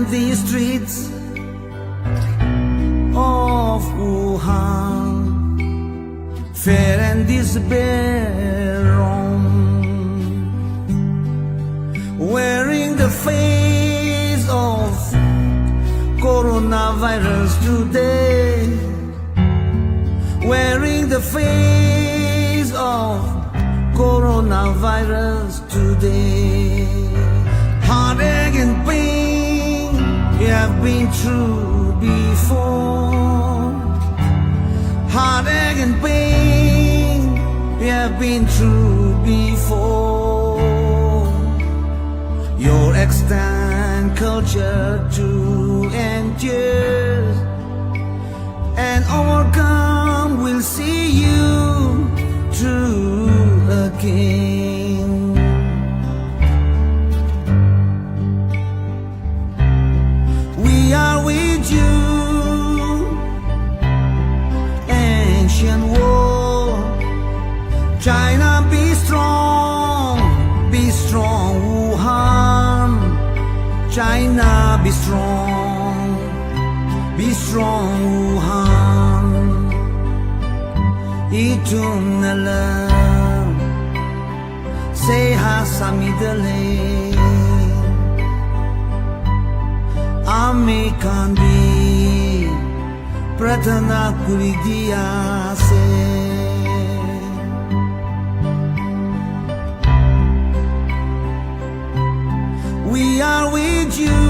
empty streets of Wuhan, fear and despair roam, wearing the face of coronavirus today, wearing the face of coronavirus today. Heartache and pain we have been through before. Heartache and pain we have been through before. Your extant culture to endure and overcome will see you through again. We are with you, ancient world. China, be strong, Wuhan. China, be strong, Wuhan. Eternal sehat samidale Amekan di pratana kuri dia se. We are with you,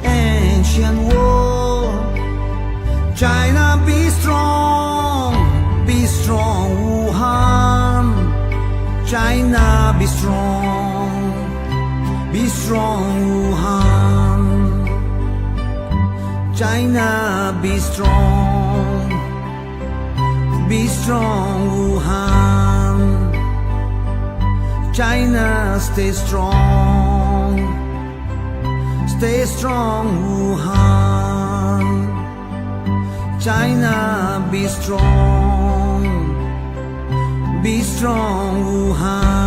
ancient world. China, be strong, Wuhan. China, be strong, Wuhan. China, be strong, Wuhan. China, stay strong, Wuhan. China, be strong, Wuhan.